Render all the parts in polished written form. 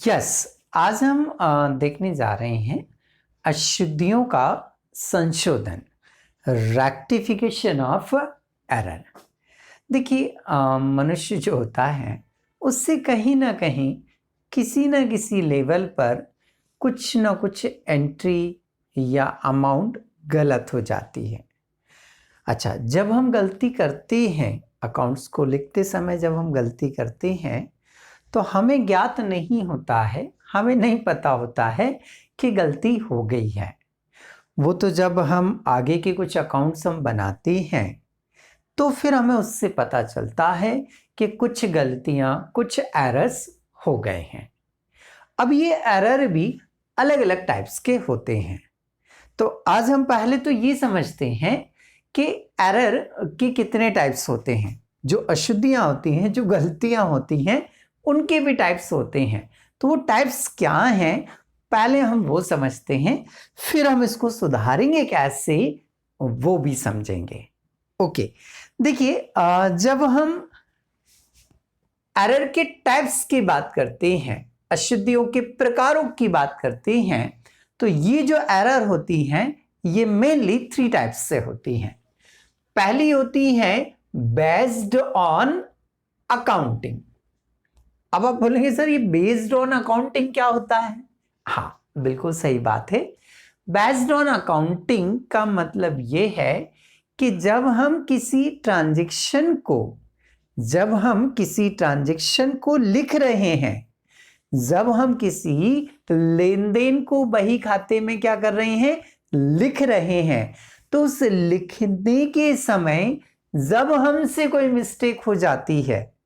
Yes, आज हम देखने जा रहे हैं अशुद्धियों का संशोधन, रेक्टिफिकेशन ऑफ एरर। देखिए, मनुष्य जो होता है उससे कहीं ना कहीं किसी न किसी लेवल पर कुछ न कुछ एंट्री या अमाउंट गलत हो जाती है। अच्छा, जब हम गलती करते हैं, अकाउंट्स को लिखते समय जब हम गलती करते हैं तो हमें ज्ञात नहीं होता है, हमें नहीं पता होता है कि गलती हो गई है। वो तो जब हम आगे के कुछ अकाउंट्स हम बनाते हैं तो फिर हमें उससे पता चलता है कि कुछ गलतियां, कुछ एरर्स हो गए हैं। अब ये एरर भी अलग अलग टाइप्स के होते हैं। तो आज हम पहले तो ये समझते हैं कि एरर के कितने टाइप्स होते हैं। जो अशुद्धियां होती हैं, जो गलतियां होती हैं, उनके भी टाइप्स होते हैं। तो वो टाइप्स क्या हैं, पहले हम वो समझते हैं, फिर हम इसको सुधारेंगे कैसे वो भी समझेंगे। ओके, देखिए, जब हम एरर के टाइप्स की बात करते हैं, अशुद्धियों के प्रकारों की बात करते हैं, तो ये जो एरर होती हैं ये मेनली 3 टाइप्स से होती हैं। पहली होती है बेस्ड ऑन अकाउंटिंग। अब आप बोलेंगे सर ये बेस्ड ऑन अकाउंटिंग क्या होता है? हाँ, बिल्कुल सही बात है। बेस्ड ऑन अकाउंटिंग का मतलब ये है कि जब हम किसी ट्रांजैक्शन को लिख रहे हैं, जब हम किसी लेन देन को बही खाते में क्या कर रहे हैं, लिख रहे हैं, तो उस लिखने के समय जब हमसे कोई मिस्टेक हो जाती है,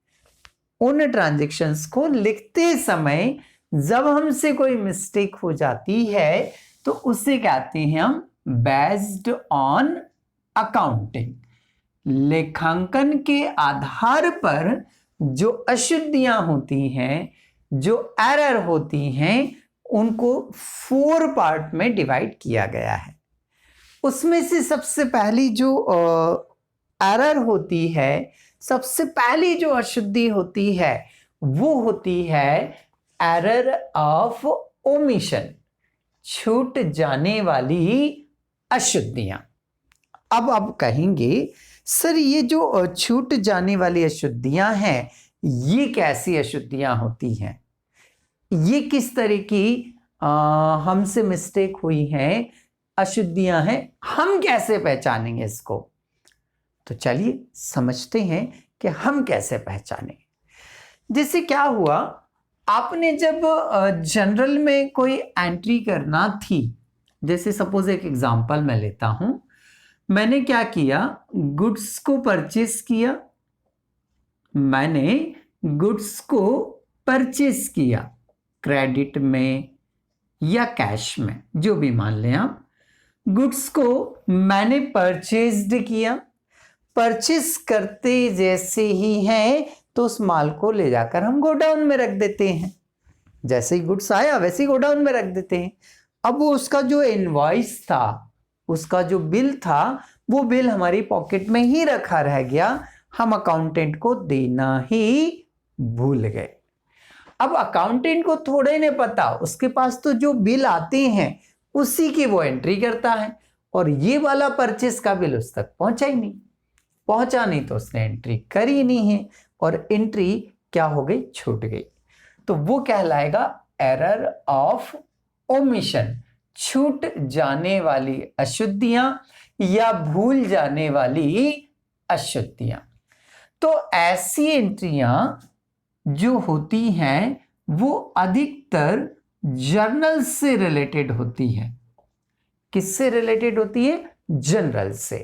उन ट्रांजैक्शंस को लिखते समय जब हमसे कोई मिस्टेक हो जाती है तो उसे कहते हैं हम बेस्ड ऑन अकाउंटिंग। लेखांकन के आधार पर जो अशुद्धियां होती हैं, जो एरर होती हैं, उनको 4 पार्ट में डिवाइड किया गया है। उसमें से सबसे पहली जो एरर होती है, सबसे पहली जो अशुद्धि होती है, वो होती है एरर ऑफ ओमिशन, छूट जाने वाली अशुद्धियां। अब आप कहेंगे सर ये जो छूट जाने वाली अशुद्धियां हैं, ये कैसी अशुद्धियां होती हैं, ये किस तरह की हमसे मिस्टेक हुई हैं, अशुद्धियां हैं, हम कैसे पहचानेंगे इसको? तो चलिए समझते हैं कि हम कैसे पहचानें। जैसे क्या हुआ, आपने जब जनरल में कोई एंट्री करना थी, जैसे सपोज एक एग्जांपल मैं लेता हूं, मैंने क्या किया, गुड्स को परचेस किया, मैंने गुड्स को परचेस किया क्रेडिट में या कैश में, जो भी मान लें आप। गुड्स को मैंने परचेस्ड किया, परचेस करते जैसे ही है तो उस माल को ले जाकर हम गोडाउन में रख देते हैं। जैसे ही गुड्स आया वैसे ही गोडाउन में रख देते हैं। अब वो उसका जो इनवॉइस था, उसका जो बिल था, वो बिल हमारी पॉकेट में ही रखा रह गया, हम अकाउंटेंट को देना ही भूल गए। अब अकाउंटेंट को थोड़े ने पता, उसके पास तो जो बिल आते हैं उसी की वो एंट्री करता है, और ये वाला परचेस का बिल उस तक पहुंचा ही नहीं। पहुंचा नहीं तो उसने एंट्री करी नहीं है, और एंट्री क्या हो गई, छूट गई। तो वो कहलाएगा एरर ऑफ ओमिशन, छूट जाने वाली अशुद्धियां या भूल जाने वाली अशुद्धियां। तो ऐसी एंट्रियां जो होती हैं वो अधिकतर जर्नल से रिलेटेड होती है। किससे रिलेटेड होती है? जनरल से,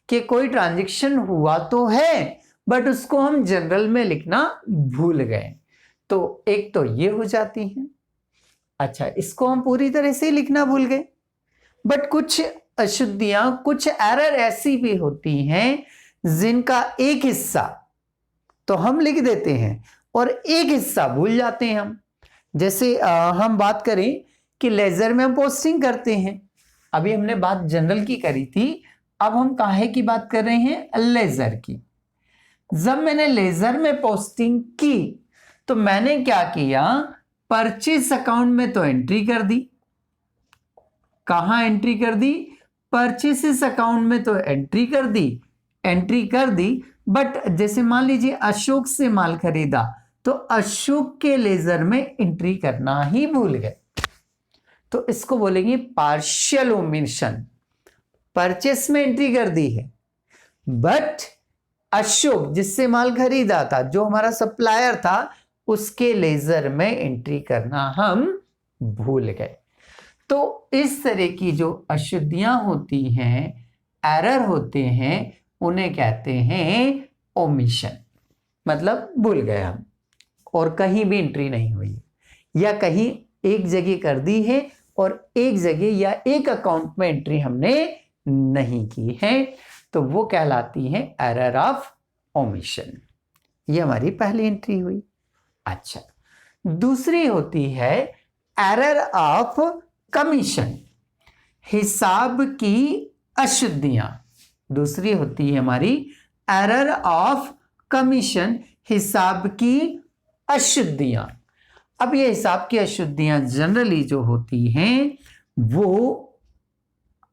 कि कोई ट्रांजैक्शन हुआ तो है बट उसको हम जनरल में लिखना भूल गए, तो एक तो ये हो जाती है। अच्छा, इसको हम पूरी तरह से लिखना भूल गए, बट कुछ अशुद्धियां, कुछ एरर ऐसी भी होती हैं जिनका एक हिस्सा तो हम लिख देते हैं और एक हिस्सा भूल जाते हैं हम। जैसे हम बात करें कि लेजर में हम पोस्टिंग करते हैं, अभी हमने बात जनरल की करी थी, अब हम काहे की बात कर रहे हैं, लेजर की। जब मैंने लेजर में पोस्टिंग की तो मैंने क्या किया, परचेस अकाउंट में तो एंट्री कर दी, कहां एंट्री कर दी, परचेसेस अकाउंट में तो एंट्री कर दी, बट जैसे मान लीजिए अशोक से माल खरीदा तो अशोक के लेजर में एंट्री करना ही भूल गए, तो इसको बोलेंगे पार्शियल ओमिशन। परचेस में एंट्री कर दी है बट अशोक जिससे माल खरीदा था, जो हमारा सप्लायर था, उसके लेजर में एंट्री करना हम भूल गए। तो इस तरह की जो अशुद्धियां होती हैं, एरर होते हैं, उन्हें कहते हैं ओमिशन, मतलब भूल गए हम और कहीं भी एंट्री नहीं हुई, या कहीं एक जगह कर दी है और एक जगह या एक अकाउंट में एंट्री हमने नहीं की है, तो वो कहलाती है एरर ऑफ ओमिशन। ये हमारी पहली एंट्री हुई। अच्छा, दूसरी होती है एरर ऑफ कमीशन, हिसाब की अशुद्धियां। दूसरी होती है हमारी एरर ऑफ कमीशन, हिसाब की अशुद्धियां। अब ये हिसाब की अशुद्धियां जनरली जो होती हैं वो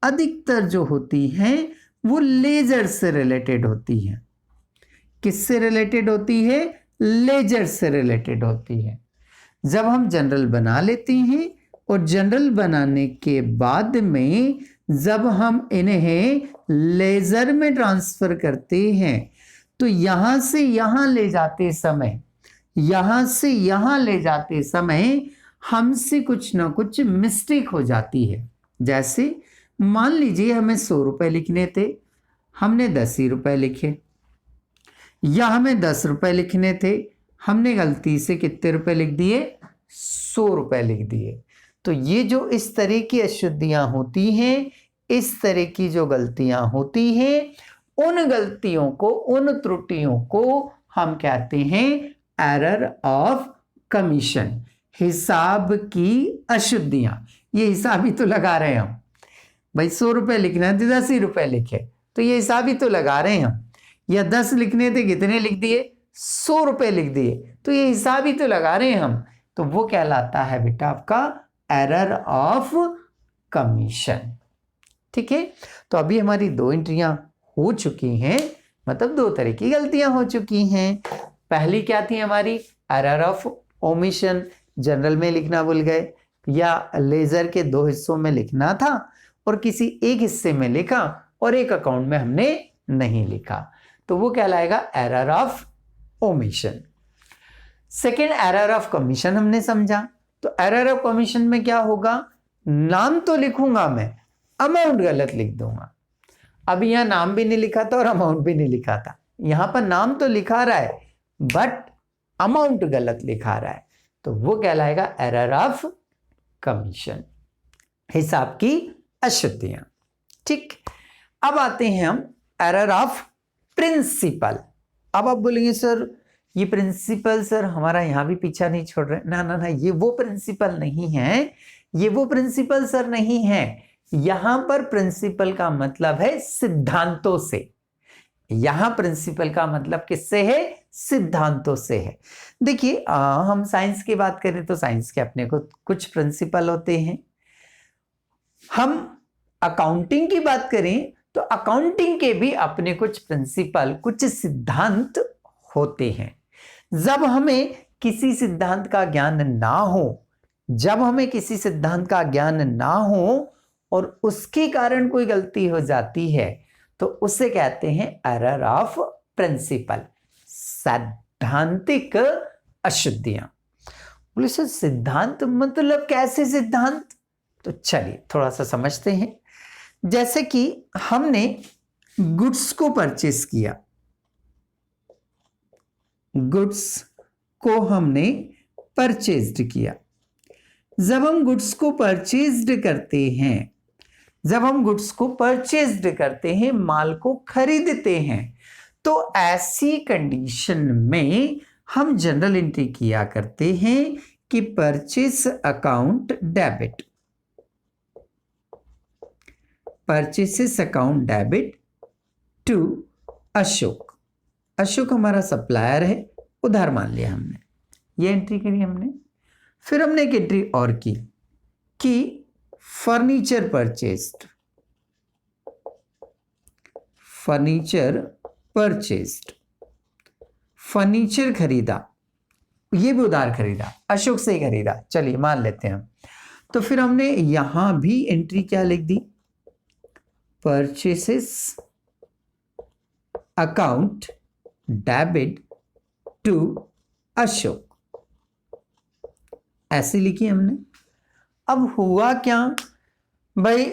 अधिकतर जो होती हैं वो लेजर से रिलेटेड होती हैं। किससे रिलेटेड होती है? लेजर से रिलेटेड होती है। जब हम जनरल बना लेते हैं और जनरल बनाने के बाद में जब हम इन्हें लेजर में ट्रांसफर करते हैं तो यहां से यहां ले जाते समय, यहां से यहां ले जाते समय हमसे कुछ ना कुछ मिस्टेक हो जाती है। जैसे मान लीजिए हमें 100 रुपए लिखने थे, हमने 10 ही रुपए लिखे, या हमें 10 रुपए लिखने थे, हमने गलती से कितने रुपए लिख दिए? 100 रुपए लिख दिए। तो ये जो इस तरह की अशुद्धियां होती हैं, इस तरह की जो गलतियां होती हैं, उन गलतियों को, उन त्रुटियों को हम कहते हैं एरर ऑफ कमीशन, हिसाब की अशुद्धियां। ये हिसाब ही तो लगा रहे हैं हम भाई, 100 रुपए लिखना है तो 10 ही रुपए लिखे, तो ये हिसाब ही तो लगा रहे हैं हम। या 10 लिखने थे, कितने लिख दिए? 100 रुपए लिख दिए, तो ये हिसाब ही तो लगा रहे हैं हम। तो वो कहलाता है बेटा आपका एरर ऑफ कमीशन। ठीक है, तो अभी हमारी 2 एंट्रियां हो चुकी हैं, मतलब 2 तरह की गलतियां हो चुकी हैं। पहली क्या थी हमारी? एरर ऑफ ओमिशन, जनरल में लिखना भूल गए, या लेजर के 2 हिस्सों में लिखना था और किसी एक हिस्से में लिखा और एक अकाउंट में हमने नहीं लिखा, तो वो कहलाएगा error of omission. Second error of commission हमने समझा, तो एरर ऑफ कमीशन में क्या होगा? नाम तो लिखूंगा मैं, अमाउंट गलत लिख दूंगा। अब यहां नाम भी नहीं लिखा था और अमाउंट भी नहीं लिखा था, यहां पर नाम तो लिखा रहा है बट अमाउंट गलत लिखा रहा है, तो वो कहलाएगा एरर ऑफ कमीशन, हिसाब की अशुद्धियां। ठीक, अब आते हैं हम एरर ऑफ प्रिंसिपल। अब आप बोलेंगे सर ये प्रिंसिपल सर हमारा यहां भी पीछा नहीं छोड़ रहे। ना ना ना, ये वो प्रिंसिपल नहीं है, ये वो प्रिंसिपल सर नहीं है। यहां पर प्रिंसिपल का मतलब है सिद्धांतों से। यहां प्रिंसिपल का मतलब किससे है? सिद्धांतों से है। देखिए हम साइंस की बात करें तो साइंस के अपने को कुछ प्रिंसिपल होते हैं। हम अकाउंटिंग की बात करें तो अकाउंटिंग के भी अपने कुछ प्रिंसिपल, कुछ सिद्धांत होते हैं। जब हमें किसी सिद्धांत का ज्ञान ना हो, जब हमें किसी सिद्धांत का ज्ञान ना हो और उसके कारण कोई गलती हो जाती है तो उसे कहते हैं एरर ऑफ प्रिंसिपल, सैद्धांतिक अशुद्धियां। बोले सर सिद्धांत मतलब कैसे सिद्धांत? तो चलिए थोड़ा सा समझते हैं। जैसे कि हमने गुड्स को परचेस किया, गुड्स को हमने परचेज्ड किया। जब हम गुड्स को परचेज्ड करते हैं, जब हम गुड्स को परचेज्ड करते हैं, माल को खरीदते हैं, तो ऐसी कंडीशन में हम जनरल एंट्री किया करते हैं कि purchase account debit, purchases account debit to Ashok. Ashok हमारा सप्लायर है, उधार मान लिया हमने, ये एंट्री करी हमने। फिर हमने एक एंट्री और की कि furniture purchased, furniture purchased, furniture खरीदा, ये भी उधार खरीदा, अशोक से ही खरीदा, चलिए मान लेते हैं हम। तो फिर हमने यहां भी एंट्री क्या लिख दी, purchases account debit to Ashok, ऐसे लिखी हमने। अब हुआ क्या भाई,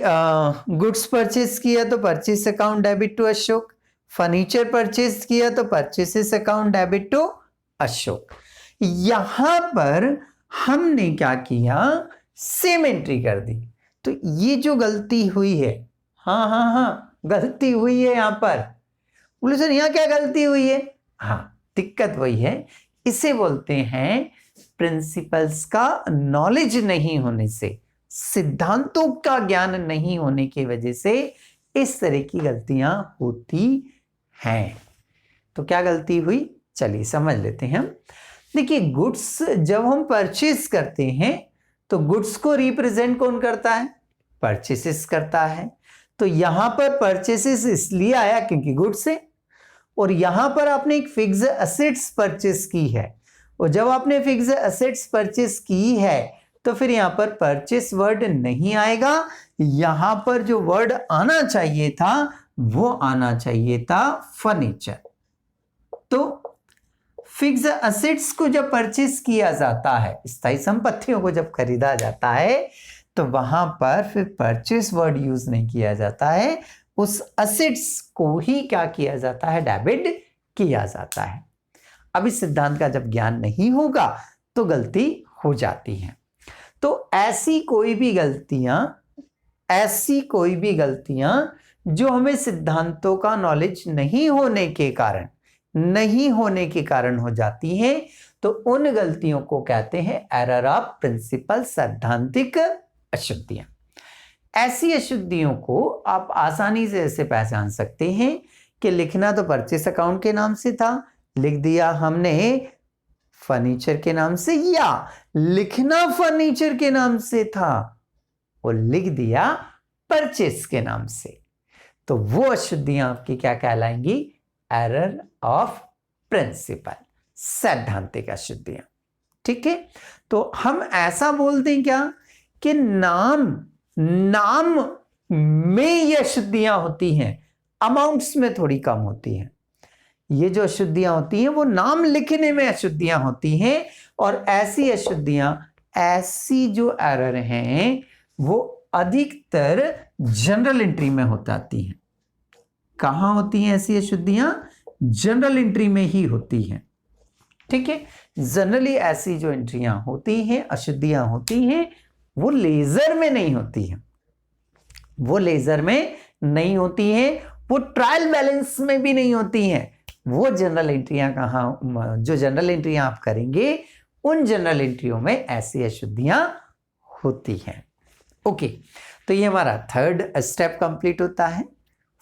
गुड्स परचेस किया तो purchase account debit to Ashok, furniture purchase किया तो purchases account debit to Ashok. यहां पर हमने क्या किया, सेम एंट्री कर दी। तो ये जो गलती हुई है, हाँ गलती हुई है यहां पर, बोले सर यहां क्या गलती हुई है, हाँ दिक्कत वही है, इसे बोलते हैं प्रिंसिपल्स का नॉलेज नहीं होने से, सिद्धांतों का ज्ञान नहीं होने की वजह से इस तरह की गलतियां होती हैं। तो क्या गलती हुई, चलिए समझ लेते हैं हम। देखिए गुड्स जब हम परचेस करते हैं तो गुड्स को रिप्रेजेंट कौन करता है, परचेसेस करता है। तो यहां पर परचेसेस इसलिए आया क्योंकि गुड्स है, और यहां पर आपने एक फिक्स्ड एसेट्स परचेस की है, और जब आपने फिक्स्ड एसेट्स परचेस की है तो फिर यहां पर परचेस वर्ड नहीं आएगा, यहां पर जो वर्ड आना चाहिए था वो आना चाहिए था फर्नीचर। तो फिक्स्ड एसेट्स को जब परचेस किया जाता है, स्थायी संपत्तियों को जब खरीदा जाता है, तो वहां पर फिर परचेस वर्ड यूज नहीं किया जाता है, उस एसेट्स को ही क्या किया जाता है, डेबिट किया जाता है। अब इस सिद्धांत का जब ज्ञान नहीं होगा तो गलती हो जाती है। तो ऐसी कोई भी गलतियां जो हमें सिद्धांतों का नॉलेज नहीं होने के कारण हो जाती हैं, तो उन गलतियों को कहते हैं एरर ऑफ प्रिंसिपल, सैद्धांतिक अशुद्धियां। ऐसी अशुद्धियों को आप आसानी से ऐसे पहचान सकते हैं कि लिखना तो परचेस अकाउंट के नाम से था, लिख दिया हमने फर्नीचर के नाम से, या लिखना फर्नीचर के नाम से था और लिख दिया परचेस के नाम से। तो वो अशुद्धियां आपकी क्या कहलाएंगी, एरर ऑफ प्रिंसिपल, सैद्धांतिक अशुद्धियां। ठीक है, तो हम ऐसा बोलते हैं क्या कि नाम में ये अशुद्धियां होती हैं, अमाउंट्स में थोड़ी कम होती हैं। ये जो अशुद्धियां होती हैं वो नाम लिखने में अशुद्धियां होती हैं, और ऐसी अशुद्धियां, ऐसी जो एरर हैं वो अधिकतर जनरल एंट्री में हो जाती हैं। कहां होती हैं ऐसी अशुद्धियां, जनरल एंट्री में ही होती हैं। ठीक है, जनरली ऐसी जो एंट्रियां होती हैं, अशुद्धियां होती हैं, वो लेजर में नहीं होती हैं, वो लेजर में नहीं होती हैं, वो ट्रायल बैलेंस में भी नहीं होती हैं। वो जनरल एंट्रियां कहां, जो जनरल एंट्रियां आप करेंगे उन जनरल एंट्रियों में ऐसी अशुद्धियां होती हैं। ओके, तो ये हमारा थर्ड स्टेप कंप्लीट होता है।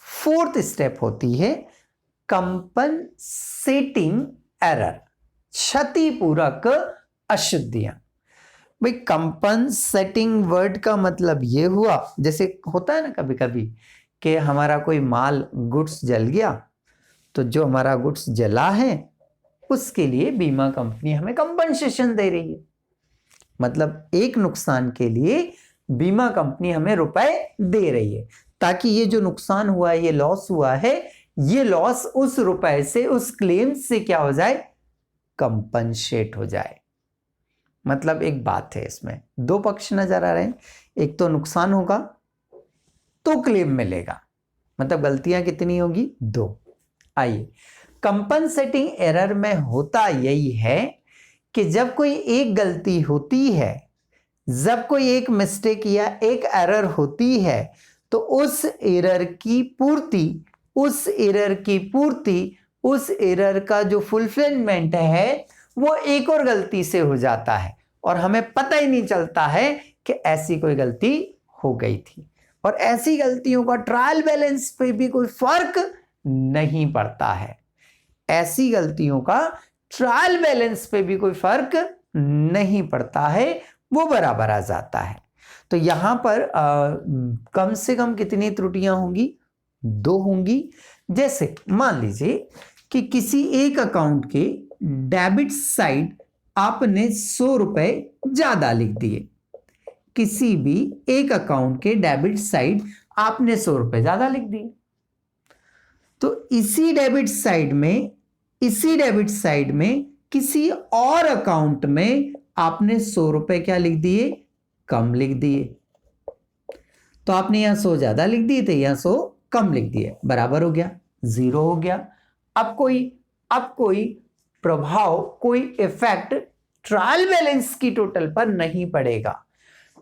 फोर्थ स्टेप होती है कंपनसेटिंग एरर, क्षतिपूरक अशुद्धियां। भाई कंपनसेटिंग वर्ड का मतलब ये हुआ, जैसे होता है ना कभी कभी कि हमारा कोई माल गुड्स जल गया, तो जो हमारा गुड्स जला है उसके लिए बीमा कंपनी हमें कंपनसेशन दे रही है। मतलब एक नुकसान के लिए बीमा कंपनी हमें रुपए दे रही है, ताकि ये जो नुकसान हुआ है, ये लॉस हुआ है, ये लॉस उस रुपए से, उस क्लेम से क्या हो जाए, कंपनसेट हो जाए। मतलब एक बात है, इसमें दो पक्ष नजर आ रहे हैं, एक तो नुकसान होगा तो क्लेम मिलेगा, मतलब गलतियां कितनी होगी, दो। आइए, कंपनसेटिंग एरर में होता यही है कि जब कोई एक गलती होती है, जब कोई एक मिस्टेक या एक एरर होती है, तो उस एरर की पूर्ति, उस एरर का जो फुलफिलमेंट है वो एक और गलती से हो जाता है, और हमें पता ही नहीं चलता है कि ऐसी कोई गलती हो गई थी। और ऐसी गलतियों का ट्रायल बैलेंस पे भी कोई फर्क नहीं पड़ता है, ऐसी गलतियों का ट्रायल बैलेंस पे भी कोई फर्क नहीं पड़ता है वो बराबर आ जाता है। तो यहां पर कम से कम कितनी त्रुटियां होंगी? 2 होंगी। जैसे मान लीजिए कि किसी एक अकाउंट के डेबिट साइड आपने 100 रुपए ज्यादा लिख दिए। किसी भी एक अकाउंट के डेबिट साइड आपने 100 रुपए ज्यादा लिख दिए, तो इसी डेबिट साइड में किसी और अकाउंट में आपने 100 रुपए क्या लिख दिए? कम लिख दिए। तो आपने यहां 100 ज्यादा लिख दिए थे, यहां 100 कम लिख दिए, बराबर हो गया, 0 हो गया। अब कोई प्रभाव, कोई इफेक्ट ट्रायल बैलेंस की टोटल पर नहीं पड़ेगा।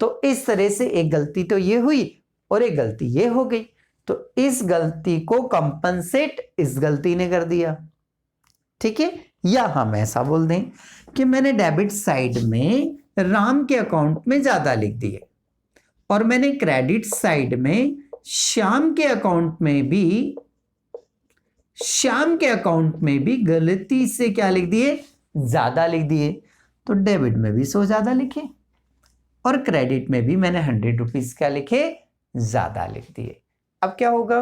तो इस तरह से एक गलती तो ये हुई और एक गलती ये हो गई, तो इस गलती को कंपनसेट इस गलती ने कर दिया, ठीक है। या हम ऐसा बोल दें कि मैंने डेबिट साइड में राम के अकाउंट में ज्यादा लिख दिए और मैंने क्रेडिट साइड में श्याम के अकाउंट में भी गलती से क्या लिख दिए? ज्यादा लिख दिए। तो डेबिट में भी 100 ज्यादा लिखे और क्रेडिट में भी मैंने 100 रुपीज क्या लिखे? ज्यादा लिख दिए। अब क्या होगा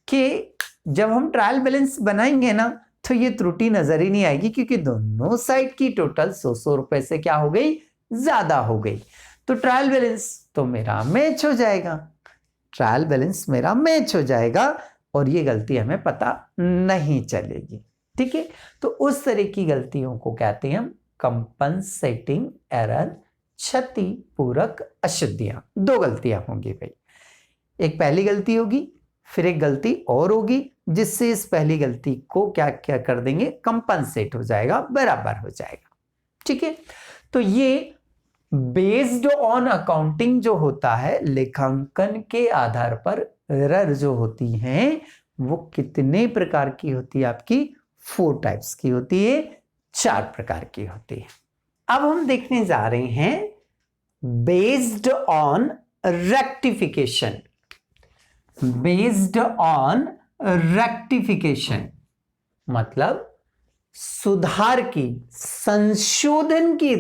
कि जब हम ट्रायल बैलेंस बनाएंगे ना, तो ये त्रुटि नजर ही नहीं आएगी, क्योंकि दोनों साइड की टोटल 100 रुपए से क्या हो गई? ज्यादा हो गई। तो ट्रायल बैलेंस तो मेरा मैच हो जाएगा, और ये गलती हमें पता नहीं चलेगी, ठीक है। तो उस तरह की गलतियों को कहते हैं हम कंपनसेटिंग एरर, क्षतिपूरक अशुद्धियां। 2 गलतियां होंगी भाई, एक पहली गलती होगी, फिर एक गलती और होगी, जिससे इस पहली गलती को क्या क्या कर देंगे? कंपनसेट हो जाएगा, बराबर हो जाएगा, ठीक है। तो ये बेस्ड ऑन अकाउंटिंग जो होता है, लेखांकन के आधार पर एरर जो होती हैं वो कितने प्रकार की होती है? आपकी 4 टाइप्स की होती है, 4 प्रकार की होती है। अब हम देखने जा रहे हैं बेस्ड ऑन रेक्टिफिकेशन। मतलब सुधार की, संशोधन की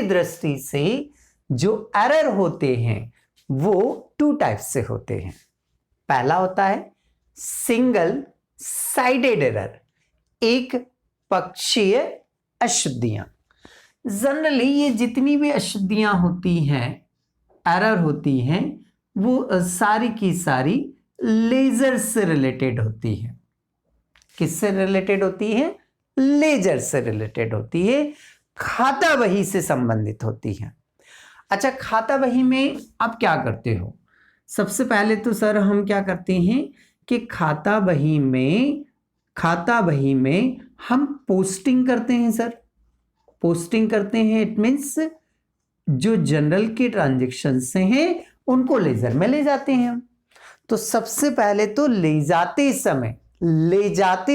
दृष्टि से जो एरर होते हैं वो 2 टाइप से होते हैं। पहला होता है सिंगल साइडेड एरर, एक पक्षीय अशुद्धियां। जनरली ये जितनी भी अशुद्धियां होती हैं, एरर होती हैं, वो सारी की सारी लेजर से रिलेटेड होती है। किससे रिलेटेड होती है? लेजर से रिलेटेड होती है, खाता बही से संबंधित होती है। अच्छा, खाता बही में आप क्या करते हो? सबसे पहले तो सर हम क्या करते हैं कि खाता बही में हम पोस्टिंग करते हैं सर। पोस्टिंग करते हैं, इट मीन्स जो जनरल के ट्रांजेक्शन से हैं उनको लेजर में ले जाते हैं हम। तो सबसे पहले तो ले जाते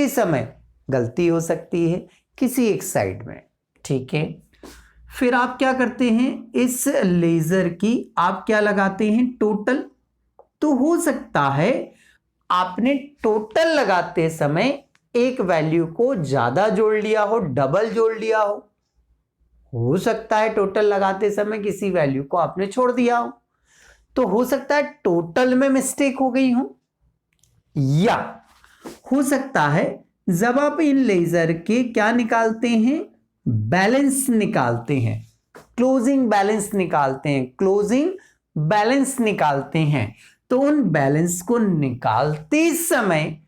समय गलती हो सकती है किसी एक साइड में, ठीक है। फिर आप क्या करते हैं? इस लेजर की आप क्या लगाते हैं? टोटल। तो हो सकता है आपने टोटल लगाते समय एक वैल्यू को ज्यादा जोड़ लिया हो, डबल जोड़ लिया हो सकता है टोटल लगाते समय किसी वैल्यू को आपने छोड़ दिया हो, तो हो सकता है टोटल में मिस्टेक हो गई हो, या हो सकता है जब आप इन लेजर के क्या निकालते हैं? बैलेंस निकालते हैं, क्लोजिंग बैलेंस निकालते हैं, तो उन बैलेंस को निकालते समय,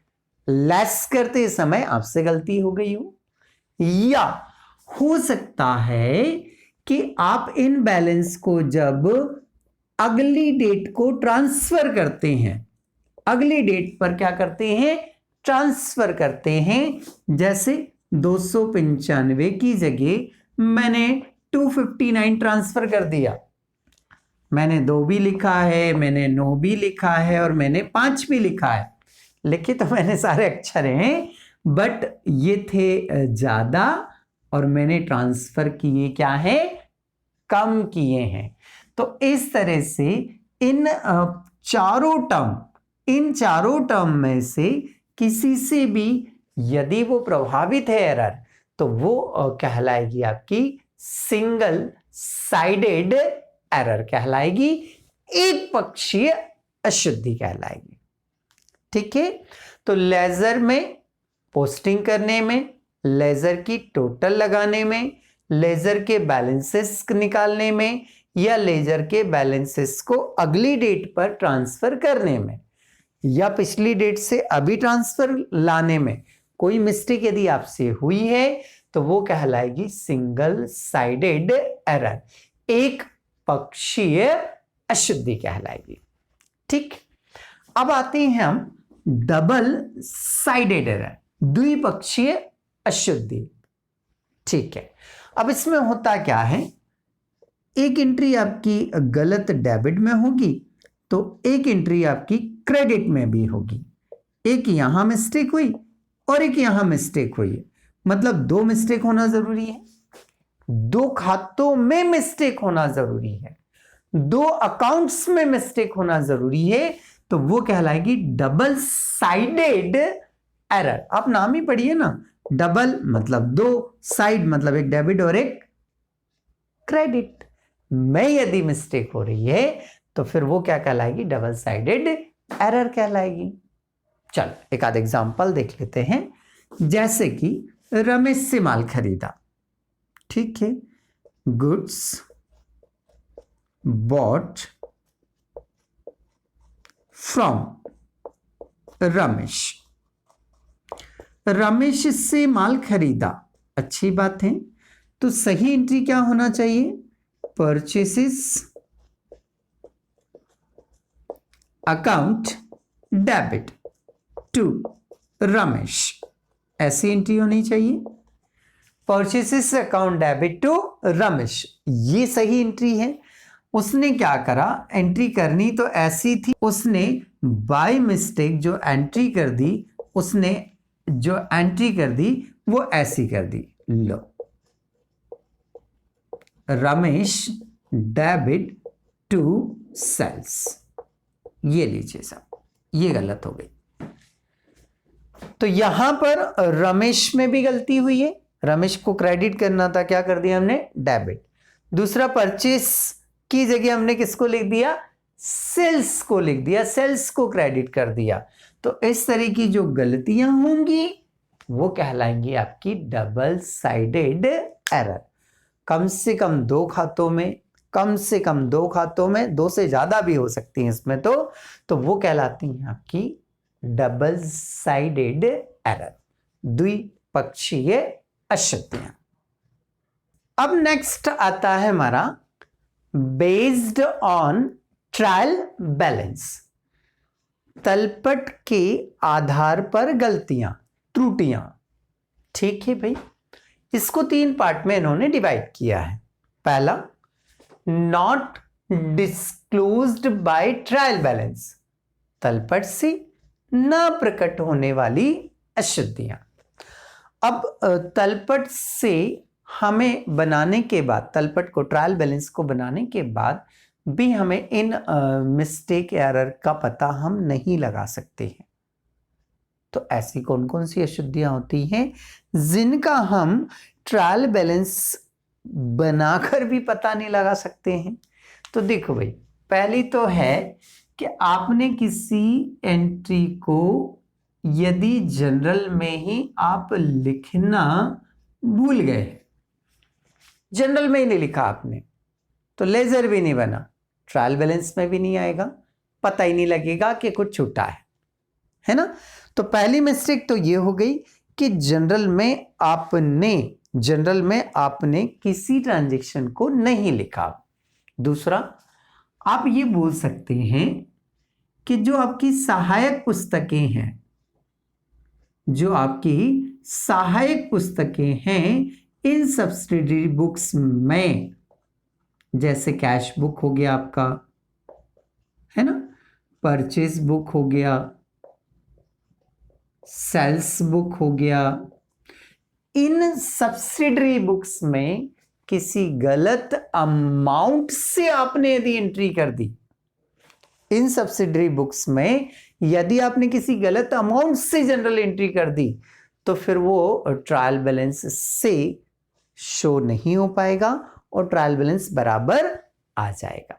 लेस करते समय आपसे गलती हो गई हो, या हो सकता है कि आप इन बैलेंस को जब अगली डेट को ट्रांसफर करते हैं, अगली डेट पर क्या करते हैं? ट्रांसफर करते हैं। जैसे 295 की जगह मैंने 259 ट्रांसफर कर दिया। मैंने 2 भी लिखा है, मैंने 9 भी लिखा है और मैंने 5 भी लिखा है। लिखे तो मैंने सारे अक्षर हैं, बट ये थे ज्यादा और मैंने ट्रांसफर किए क्या है? कम किए हैं। तो इस तरह से इन चारों टर्म में से किसी से भी यदि वो प्रभावित है एरर, तो वो कहलाएगी आपकी सिंगल साइडेड एरर कहलाएगी, एक पक्षीय अशुद्धि कहलाएगी। ठीक है, तो लेजर में पोस्टिंग करने में, लेजर की टोटल लगाने में, लेजर के बैलेंसेस निकालने में, या लेजर के बैलेंसेस को अगली डेट पर ट्रांसफर करने में, या पिछली डेट से अभी ट्रांसफर लाने में कोई मिस्टेक यदि आपसे हुई है, तो वो कहलाएगी सिंगल साइडेड एरर, एक पक्षीय अशुद्धि कहलाएगी। ठीक, अब आते हैं हम डबल साइडेड एरर, द्विपक्षीय अशुद्धि। ठीक है, अब इसमें होता क्या है, एक एंट्री आपकी गलत डेबिट में होगी, तो एक एंट्री आपकी क्रेडिट में भी होगी। एक यहां मिस्टेक हुई और एक यहां मिस्टेक हुई, मतलब दो मिस्टेक होना जरूरी है, दो खातों में मिस्टेक होना जरूरी है, दो अकाउंट्स में मिस्टेक होना जरूरी है, तो वो कहलाएगी डबल साइडेड एरर। आप नाम ही पढ़िए ना, डबल मतलब दो, साइड मतलब एक डेबिट और एक क्रेडिट में यदि मिस्टेक हो रही है, तो फिर वो क्या कहलाएगी, डबल साइडेड एरर कहलाएगी। चल एक आध एग्जांपल देख लेते हैं, जैसे कि रमेश से माल खरीदा। ठीक है, goods bought from Ramesh, Ramesh से माल खरीदा, अच्छी बात है। तो सही एंट्री क्या होना चाहिए, purchases account debit to Ramesh, ऐसी एंट्री होनी चाहिए, purchases account debit to Ramesh, ये सही एंट्री है। उसने क्या करा, एंट्री करनी तो ऐसी थी, उसने बाय मिस्टेक जो एंट्री कर दी, उसने जो एंट्री कर दी वो ऐसी कर दी, लो रमेश डेबिट टू सेल्स, ये लीजिए साहब, ये गलत हो गई। तो यहां पर रमेश में भी गलती हुई है, रमेश को क्रेडिट करना था, क्या कर दिया हमने, डेबिट। दूसरा, परचेस की जगह हमने किसको लिख दिया, सेल्स को लिख दिया, सेल्स को क्रेडिट कर दिया। तो इस तरह की जो गलतियां होंगी वो कहलाएंगी आपकी डबल साइडेड एरर। कम से कम दो खातों में, कम से कम दो खातों में, दो से ज्यादा भी हो सकती हैं इसमें, तो वो कहलाती हैं आपकी डबल साइडेड एरर, द्विपक्षीय अशुद्धियां। अब नेक्स्ट आता है हमारा बेस्ड ऑन ट्रायल बैलेंस, तलपट के आधार पर गलतियां, त्रुटियां। ठीक है भाई, इसको तीन पार्ट में इन्होंने डिवाइड किया है। पहला, not disclosed by trial balance, तलपट से न प्रकट होने वाली अशुद्धियां। अब तलपट से हमें बनाने के बाद, तलपट को, ट्रायल बैलेंस को बनाने के बाद भी हमें इन मिस्टेक एरर का पता हम नहीं लगा सकते हैं। तो ऐसी कौन कौन सी अशुद्धियां होती हैं जिनका हम ट्रायल बैलेंस बनाकर भी पता नहीं लगा सकते हैं? तो देखो भाई, पहली तो है कि आपने किसी एंट्री को यदि जनरल में ही आप लिखना भूल गए, जनरल में ही नहीं लिखा आपने, तो लेजर भी नहीं बना, ट्रायल बैलेंस में भी नहीं आएगा, पता ही नहीं लगेगा कि कुछ छूटा है ना। तो पहली मिस्टेक तो ये हो गई कि जनरल में आपने किसी ट्रांजैक्शन को नहीं लिखा। दूसरा, आप ये बोल सकते हैं कि जो आपकी सहायक पुस्तकें हैं, जो आपकी सहायक पुस्तकें हैं, इन सब्सिडरी बुक्स में, जैसे कैश बुक हो गया आपका, है ना, परचेज बुक हो गया, सेल्स बुक हो गया, इन सब्सिडरी बुक्स में किसी गलत अमाउंट से आपने यदि एंट्री कर दी, इन सब्सिडरी बुक्स में यदि आपने किसी गलत अमाउंट से जनरल एंट्री कर दी, तो फिर वो ट्रायल बैलेंस से शो नहीं हो पाएगा और ट्रायल बैलेंस बराबर आ जाएगा।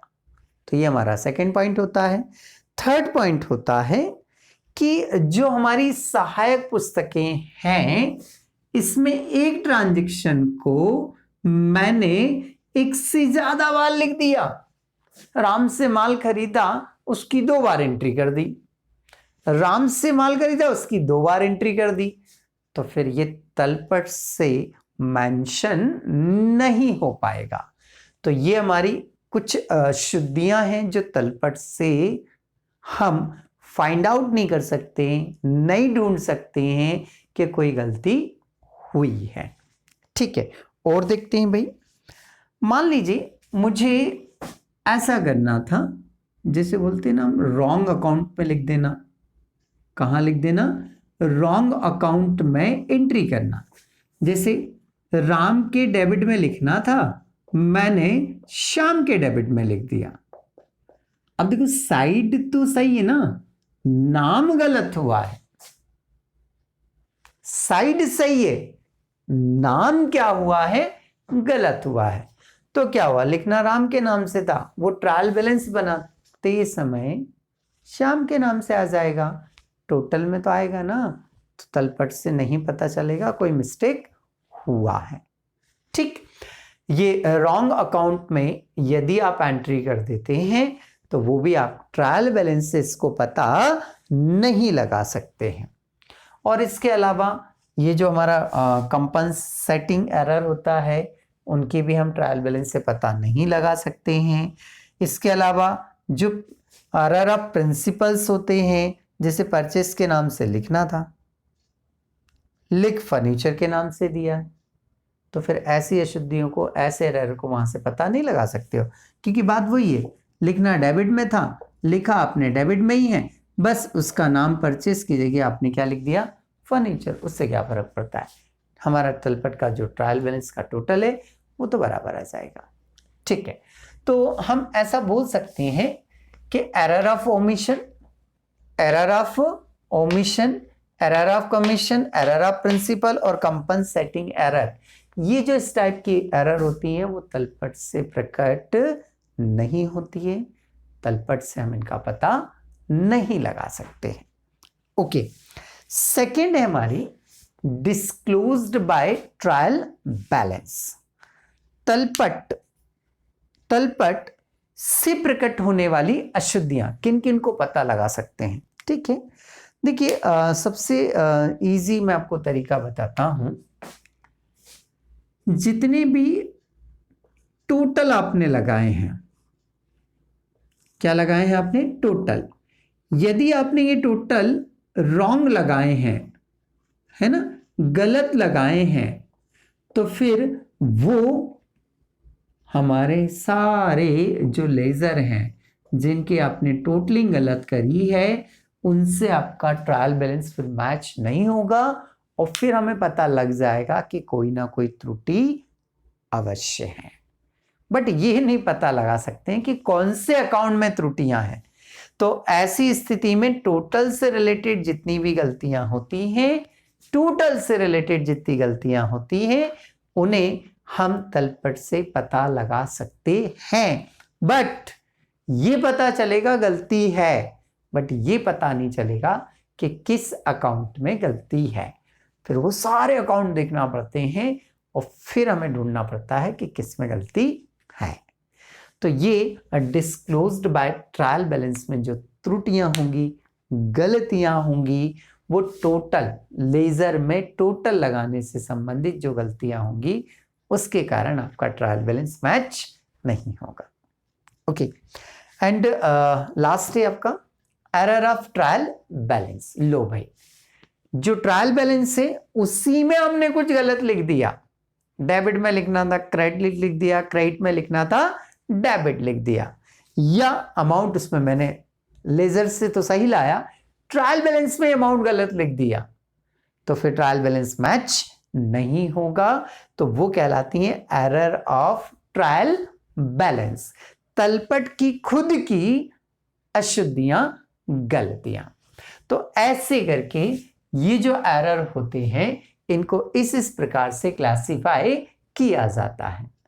तो ये हमारा सेकंड पॉइंट होता है। थर्ड पॉइंट होता है कि जो हमारी सहायक पुस्तकें हैं, इसमें एक ट्रांजैक्शन को मैंने एक से ज्यादा बार लिख दिया। राम से माल खरीदा, उसकी 2 बार एंट्री कर दी। राम से माल खरीदा, उसकी 2 बार एंट्री कर दी। तो फिर ये तलपट से मेंशन नहीं हो पाएगा। तो ये हमारी कुछ शुद्धियां हैं जो तलपट से हम फाइंड आउट नहीं कर सकते, नहीं ढूंढ सकते हैं कि कोई गलती हुई है। ठीक है, और देखते हैं भाई। मान लीजिए मुझे ऐसा करना था, जैसे बोलते हैं ना हम, रॉन्ग अकाउंट में लिख देना। कहाँ लिख देना? रॉन्ग अकाउंट में एंट्री करना। जैसे राम के डेबिट में लिखना था, मैंने श्याम के डेबिट में लिख दिया। अब देखो साइड तो सही है ना, नाम गलत हुआ है। साइड सही है, नाम क्या हुआ है? गलत हुआ है। तो क्या हुआ? लिखना राम के नाम से था, वो ट्रायल बैलेंस बनाते समय श्याम के नाम से आ जाएगा, टोटल में तो आएगा ना। तो तलपट से नहीं पता चलेगा कोई मिस्टेक हुआ है। ठीक, ये रॉन्ग अकाउंट में यदि आप एंट्री कर देते हैं तो वो भी आप ट्रायल बैलेंस से इसको पता नहीं लगा सकते हैं। और इसके अलावा ये जो हमारा कंपनसेटिंग एरर होता है, उनकी भी हम ट्रायल बैलेंस से पता नहीं लगा सकते हैं। इसके अलावा जो एरर ऑफ प्रिंसिपल्स होते हैं, जैसे परचेस के नाम से लिखना था, लिख फर्नीचर के नाम से दिया, तो फिर ऐसी अशुद्धियों को, ऐसे एरर को वहां से पता नहीं लगा सकते हो, क्योंकि बात वही है, लिखना डेबिट में था, लिखा आपने डेबिट में ही है, बस उसका नाम परचेस की जगह आपने क्या लिख दिया? फर्नीचर। उससे क्या फर्क पड़ता है? हमारा तलपट का जो ट्रायल बैलेंस का टोटल है वो तो बराबर आ जाएगा। ठीक है, तो हम ऐसा बोल सकते हैं कि error of omission, error of omission, error of commission, error of principle और कंपनसेटिंग एरर, ये जो इस टाइप की एरर होती है वो तलपट से प्रकट नहीं होती है। तलपट से हम इनका पता नहीं लगा सकते हैं। ओके, सेकेंड है हमारी डिस्क्लोज्ड बाय ट्रायल बैलेंस। तलपट से प्रकट होने वाली अशुद्धियां किन किन को पता लगा सकते हैं? ठीक है, देखिए सबसे इजी मैं आपको तरीका बताता हूं। जितने भी टोटल आपने लगाए हैं, क्या लगाए हैं आपने? टोटल। यदि आपने ये टोटल रॉन्ग लगाए हैं, है ना, गलत लगाए हैं, तो फिर वो हमारे सारे जो लेजर हैं जिनकी आपने टोटलिंग गलत करी है, उनसे आपका ट्रायल बैलेंस फिर मैच नहीं होगा और फिर हमें पता लग जाएगा कि कोई ना कोई त्रुटि अवश्य है। बट ये नहीं पता लगा सकते हैं कि कौन से अकाउंट में त्रुटियां हैं। तो ऐसी स्थिति में टोटल से रिलेटेड जितनी भी गलतियां होती हैं, टोटल से रिलेटेड जितनी गलतियां होती हैं, उन्हें हम तलपट से पता लगा सकते हैं। बट ये पता चलेगा गलती है, बट ये पता नहीं चलेगा कि किस अकाउंट में गलती है। फिर वो सारे अकाउंट देखना पड़ते हैं और फिर हमें ढूंढना पड़ता है कि किस में गलती है। तो ये डिस्क्लोज्ड बाय ट्रायल बैलेंस में जो त्रुटियां होंगी, गलतियां होंगी, वो टोटल लेजर में टोटल लगाने से संबंधित जो गलतियां होंगी, उसके कारण आपका ट्रायल बैलेंस मैच नहीं होगा। ओके, एंड लास्ट है आपका एरर ऑफ ट्रायल बैलेंस। लो भाई, जो ट्रायल बैलेंस है उसी में हमने कुछ गलत लिख दिया। डेबिट में लिखना था क्रेडिट लिख दिया, क्रेडिट में लिखना था डेबिट लिख दिया, या अमाउंट उसमें मैंने लेजर से तो सही लाया, ट्रायल बैलेंस में अमाउंट गलत लिख दिया, तो फिर ट्रायल बैलेंस मैच नहीं होगा। तो वो कहलाती है एरर ऑफ ट्रायल बैलेंस, तलपट की खुद की अशुद्धियां, गलतियां। तो ऐसे करके ये जो एरर होते हैं इनको इस प्रकार से क्लासिफाई किया जाता है।